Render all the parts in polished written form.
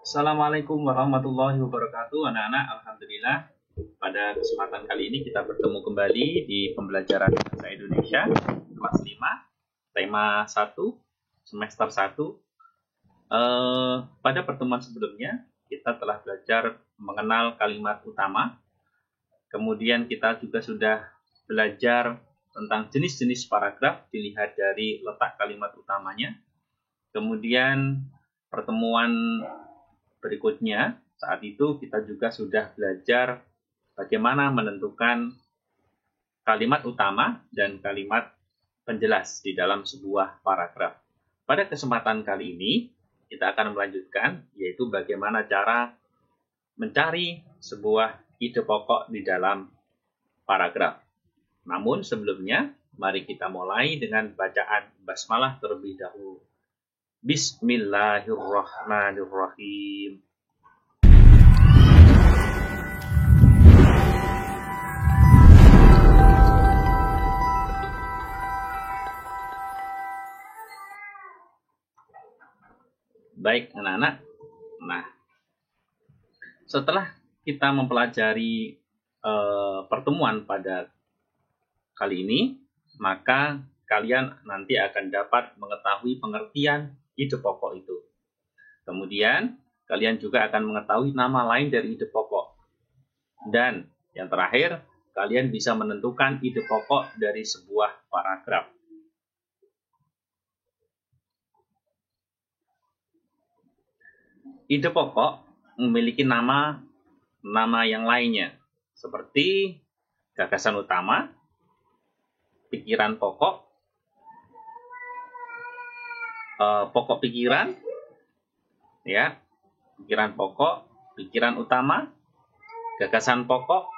Assalamualaikum warahmatullahi wabarakatuh, anak-anak. Alhamdulillah, pada kesempatan kali ini kita bertemu kembali di pembelajaran bahasa Indonesia kelas 5, tema 1, semester 1. Pada pertemuan sebelumnya, kita telah belajar mengenal kalimat utama. Kemudian kita juga sudah belajar tentang jenis-jenis paragraf dilihat dari letak kalimat utamanya. Kemudian pertemuan berikutnya, saat itu kita juga sudah belajar bagaimana menentukan kalimat utama dan kalimat penjelas di dalam sebuah paragraf. Pada kesempatan kali ini, kita akan melanjutkan, yaitu bagaimana cara mencari sebuah ide pokok di dalam paragraf. Namun sebelumnya, mari kita mulai dengan bacaan basmalah terlebih dahulu. Bismillahirrahmanirrahim. Baik, anak-anak. Nah, setelah kita mempelajari pertemuan pada kali ini, maka kalian nanti akan dapat mengetahui pengertian ide pokok itu. Kemudian, kalian juga akan mengetahui nama lain dari ide pokok. Dan yang terakhir, kalian bisa menentukan ide pokok dari sebuah paragraf. Ide pokok memiliki nama yang lainnya, seperti gagasan utama, pikiran pokok, pokok pikiran, ya, pikiran pokok, pikiran utama, gagasan pokok,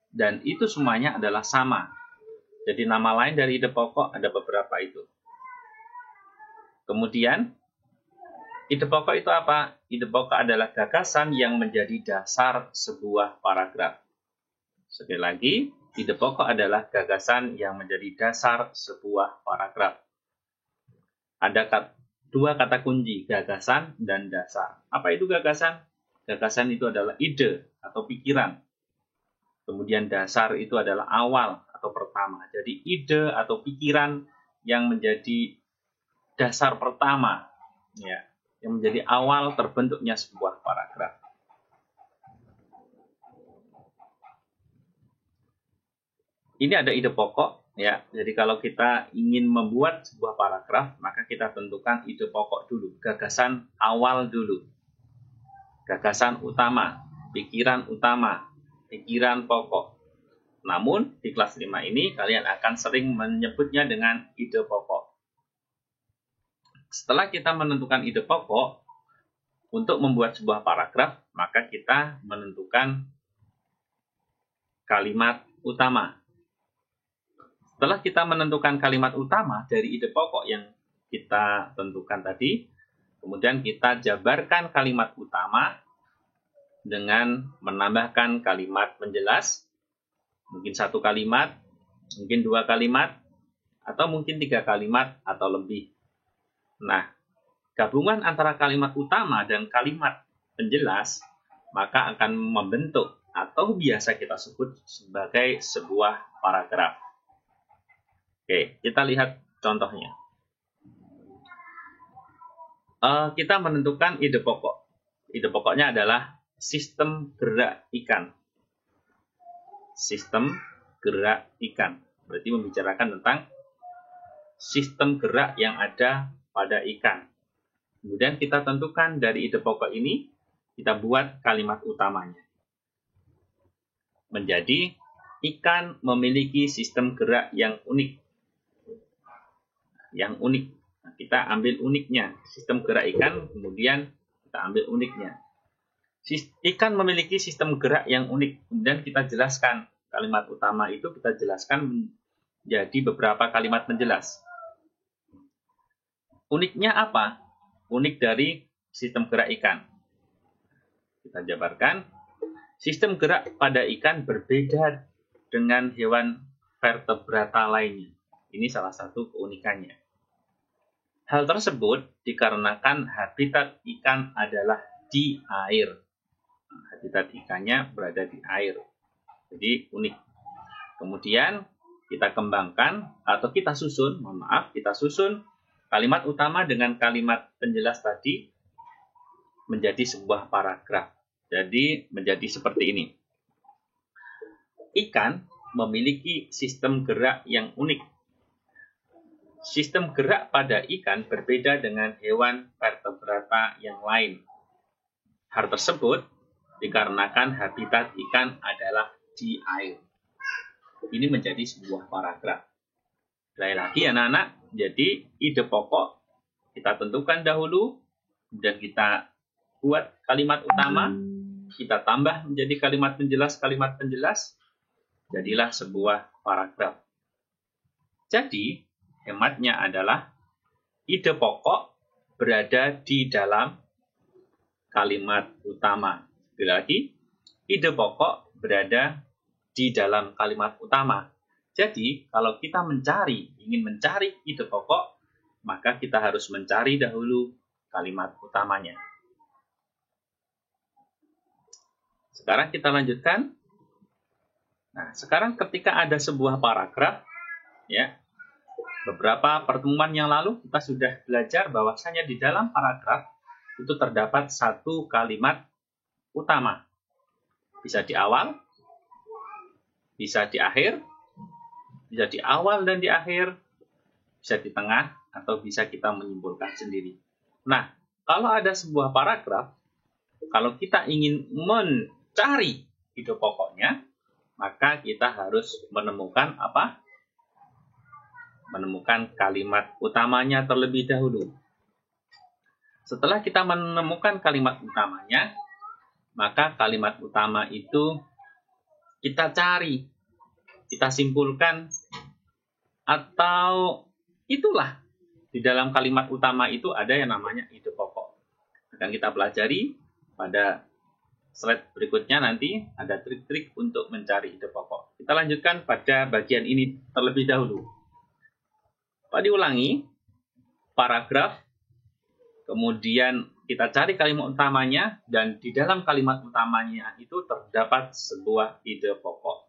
dan itu semuanya adalah sama. Jadi nama lain dari ide pokok ada beberapa itu. Kemudian, ide pokok itu apa? Ide pokok adalah gagasan yang menjadi dasar sebuah paragraf. Sekali lagi, ide pokok adalah gagasan yang menjadi dasar sebuah paragraf. Ada dua kata kunci, gagasan dan dasar. Apa itu gagasan? Gagasan itu adalah ide atau pikiran. Kemudian dasar itu adalah awal atau pertama. Jadi ide atau pikiran yang menjadi dasar pertama, ya, yang menjadi awal terbentuknya sebuah paragraf. Ini ada ide pokok, ya. Jadi kalau kita ingin membuat sebuah paragraf, maka kita tentukan ide pokok dulu, gagasan awal dulu. Gagasan utama, pikiran pokok. Namun di kelas 5 ini kalian akan sering menyebutnya dengan ide pokok. Setelah kita menentukan ide pokok, untuk membuat sebuah paragraf, maka kita menentukan kalimat utama. Setelah kita menentukan kalimat utama dari ide pokok yang kita tentukan tadi, kemudian kita jabarkan kalimat utama dengan menambahkan kalimat penjelas, mungkin 1 kalimat, mungkin 2 kalimat, atau mungkin 3 kalimat atau lebih. Nah, gabungan antara kalimat utama dan kalimat penjelas maka akan membentuk atau biasa kita sebut sebagai sebuah paragraf. Oke, kita lihat contohnya. Kita menentukan ide pokok. Ide pokoknya adalah sistem gerak ikan. Sistem gerak ikan. Berarti membicarakan tentang sistem gerak yang ada pada ikan. Kemudian kita tentukan dari ide pokok ini, kita buat kalimat utamanya. Menjadi, ikan memiliki sistem gerak yang unik. Nah, kita ambil uniknya. Sistem gerak ikan, kemudian kita ambil uniknya. Ikan memiliki sistem gerak yang unik. Kemudian kita jelaskan. Kalimat utama itu kita jelaskan menjadi beberapa kalimat penjelas. Uniknya apa? Unik dari sistem gerak ikan. Kita jabarkan. Sistem gerak pada ikan berbeda dengan hewan vertebrata lainnya. Ini salah satu keunikannya. Hal tersebut dikarenakan habitat ikan adalah di air. Habitat ikannya berada di air. Jadi unik. Kemudian kita kembangkan atau kita susun, kita susun kalimat utama dengan kalimat penjelas tadi menjadi sebuah paragraf. Jadi menjadi seperti ini. Ikan memiliki sistem gerak yang unik. Sistem gerak pada ikan berbeda dengan hewan vertebrata yang lain. Hal tersebut dikarenakan habitat ikan adalah di air. Ini menjadi sebuah paragraf. Sekali lagi anak-anak, jadi ide pokok kita tentukan dahulu, dan kita buat kalimat utama, kita tambah menjadi kalimat penjelas, jadilah sebuah paragraf. Jadi, hematnya adalah ide pokok berada di dalam kalimat utama. Sekali lagi, ide pokok berada di dalam kalimat utama. Jadi, kalau kita ingin mencari ide pokok, maka kita harus mencari dahulu kalimat utamanya. Sekarang kita lanjutkan. Nah, sekarang ketika ada sebuah paragraf, ya, beberapa pertemuan yang lalu kita sudah belajar bahwasanya di dalam paragraf itu terdapat satu kalimat utama. Bisa di awal, bisa di akhir, bisa di awal dan di akhir, bisa di tengah, atau bisa kita menyimpulkan sendiri. Nah, kalau ada sebuah paragraf, kalau kita ingin mencari ide pokoknya, maka kita harus menemukan apa? Menemukan kalimat utamanya terlebih dahulu. Setelah kita menemukan kalimat utamanya, maka kalimat utama itu kita cari, kita simpulkan, atau itulah di dalam kalimat utama itu ada yang namanya ide pokok. Akan kita pelajari pada slide berikutnya, nanti ada trik-trik untuk mencari ide pokok. Kita lanjutkan pada bagian ini terlebih dahulu. Pak diulangi, paragraf, kemudian kita cari kalimat utamanya, dan di dalam kalimat utamanya itu terdapat sebuah ide pokok.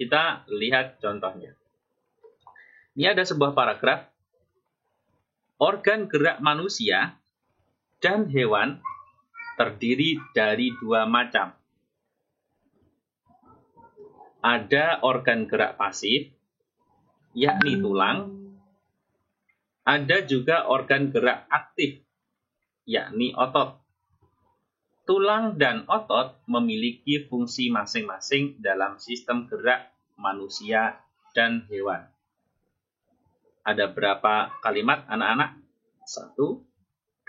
Kita lihat contohnya. Ini ada sebuah paragraf. Organ gerak manusia dan hewan terdiri dari dua macam. Ada organ gerak pasif, yakni tulang. Ada juga organ gerak aktif, yakni otot. Tulang dan otot memiliki fungsi masing-masing dalam sistem gerak manusia dan hewan. Ada berapa kalimat anak-anak? 1, 2,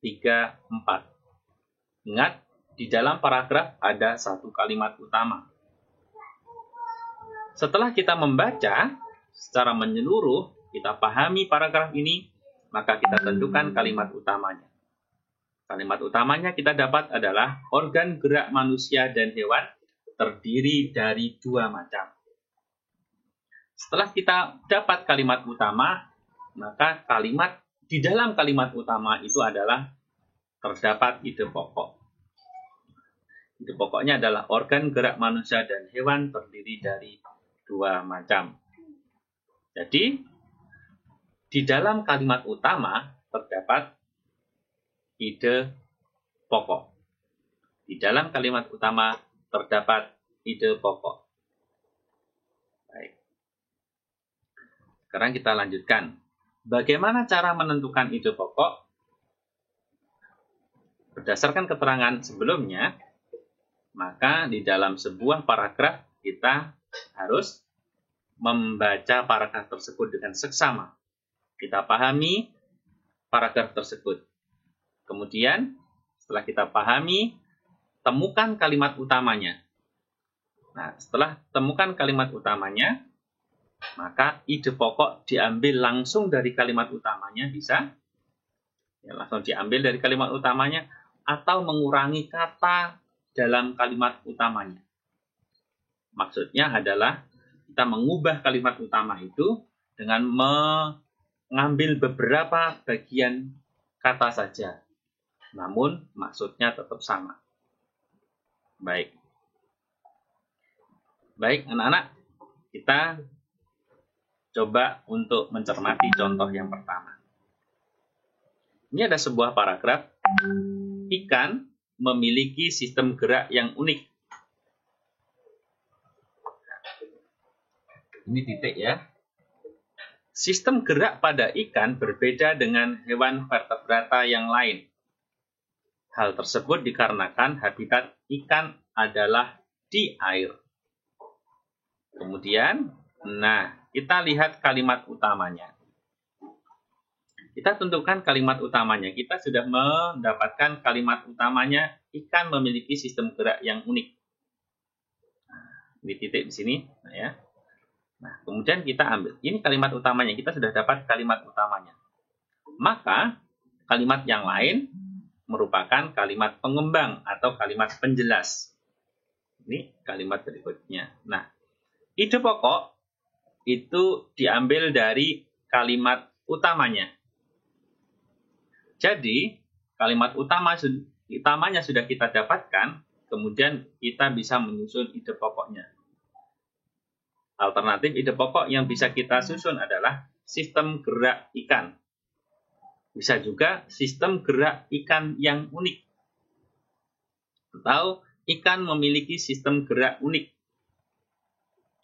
3, 4. Ingat, di dalam paragraf ada satu kalimat utama. Setelah kita membaca secara menyeluruh, kita pahami paragraf ini, maka kita tentukan kalimat utamanya. Kalimat utamanya kita dapat adalah organ gerak manusia dan hewan terdiri dari dua macam. Setelah kita dapat kalimat utama, maka di dalam kalimat utama itu adalah terdapat ide pokok. Ide pokoknya adalah organ gerak manusia dan hewan terdiri dari dua macam. Jadi, di dalam kalimat utama terdapat ide pokok. Di dalam kalimat utama terdapat ide pokok. Baik. Sekarang kita lanjutkan. Bagaimana cara menentukan ide pokok? Berdasarkan keterangan sebelumnya, maka di dalam sebuah paragraf kita harus membaca paragraf tersebut dengan seksama. Kita pahami paragraf tersebut. Kemudian, setelah kita pahami, temukan kalimat utamanya. Nah, setelah temukan kalimat utamanya, maka ide pokok diambil langsung dari kalimat utamanya, bisa langsung diambil dari kalimat utamanya, atau mengurangi kata dalam kalimat utamanya. Maksudnya adalah kita mengubah kalimat utama itu dengan mengambil beberapa bagian kata saja. namun maksudnya tetap sama. Baik. Baik, anak-anak, kita coba untuk mencermati contoh yang pertama. Ini ada sebuah paragraf, ikan memiliki sistem gerak yang unik. Ini titik ya. Sistem gerak pada ikan berbeda dengan hewan vertebrata yang lain. Hal tersebut dikarenakan habitat ikan adalah di air. Kemudian, kita lihat kalimat utamanya. Kita tentukan kalimat utamanya. Kita sudah mendapatkan kalimat utamanya, ikan memiliki sistem gerak yang unik. Ini titik di sini, ya. Kemudian kita ambil. Ini kalimat utamanya. Kita sudah dapat kalimat utamanya. Maka, kalimat yang lain merupakan kalimat pengembang atau kalimat penjelas. Ini kalimat berikutnya. Ide pokok itu diambil dari kalimat utamanya. Jadi, kalimat utamanya sudah kita dapatkan, kemudian kita bisa menyusun ide pokoknya. Alternatif ide pokok yang bisa kita susun adalah sistem gerak ikan. Bisa juga sistem gerak ikan yang unik. Atau ikan memiliki sistem gerak unik.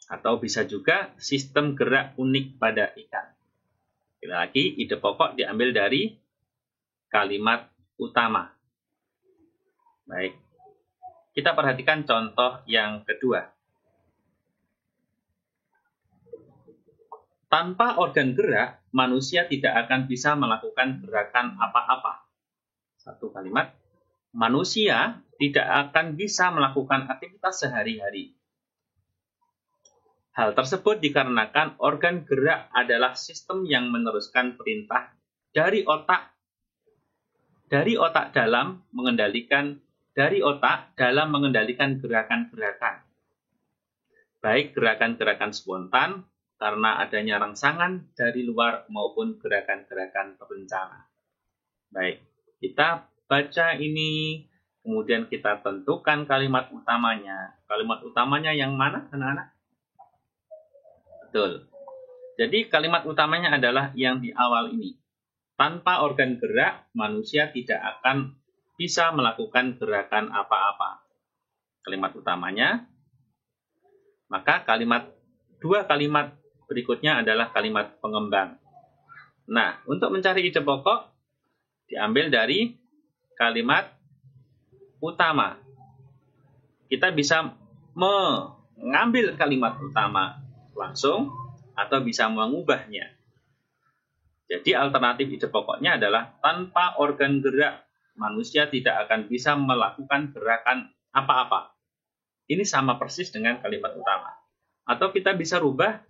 Atau bisa juga sistem gerak unik pada ikan. Sekali lagi, ide pokok diambil dari kalimat utama. Baik. Kita perhatikan contoh yang kedua. Tanpa organ gerak, manusia tidak akan bisa melakukan gerakan apa-apa. Satu kalimat. Manusia tidak akan bisa melakukan aktivitas sehari-hari. Hal tersebut dikarenakan organ gerak adalah sistem yang meneruskan perintah dari otak dalam mengendalikan gerakan-gerakan. Baik gerakan-gerakan spontan karena adanya rangsangan dari luar maupun gerakan-gerakan terencana. Baik, kita baca ini, kemudian kita tentukan kalimat utamanya. Kalimat utamanya yang mana, anak-anak? Betul. Jadi kalimat utamanya adalah yang di awal ini. Tanpa organ gerak, manusia tidak akan bisa melakukan gerakan apa-apa. Kalimat utamanya. Maka dua kalimat berikutnya adalah kalimat pengembang. Untuk mencari ide pokok, diambil dari kalimat utama. Kita bisa mengambil kalimat utama langsung atau bisa mengubahnya. Jadi alternatif ide pokoknya adalah tanpa organ gerak, manusia tidak akan bisa melakukan gerakan apa-apa. Ini sama persis dengan kalimat utama. Atau kita bisa rubah,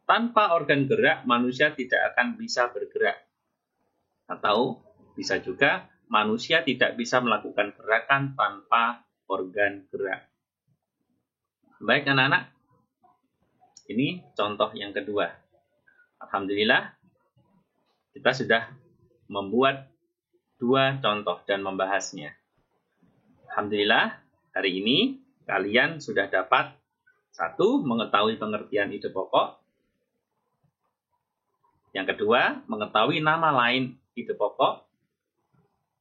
tanpa organ gerak, manusia tidak akan bisa bergerak. Atau bisa juga, manusia tidak bisa melakukan gerakan tanpa organ gerak. Baik anak-anak, ini contoh yang kedua. Alhamdulillah, kita sudah membuat dua contoh dan membahasnya. Alhamdulillah, hari ini kalian sudah dapat satu, mengetahui pengertian ide pokok. Yang kedua, mengetahui nama lain ide pokok.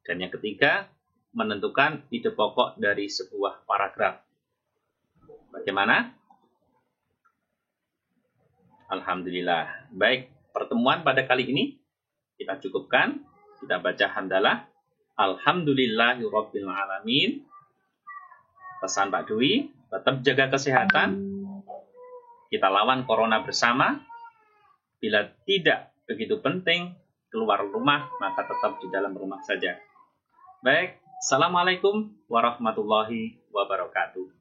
Dan yang ketiga, menentukan ide pokok dari sebuah paragraf. Bagaimana? Alhamdulillah. Baik, pertemuan pada kali ini kita cukupkan. Kita baca hamdalah. Alhamdulillahirabbil alamin. Pesan Pak Dwi, tetap jaga kesehatan. Kita lawan corona bersama. Bila tidak begitu penting keluar rumah, maka tetap di dalam rumah saja. Baik, assalamualaikum warahmatullahi wabarakatuh.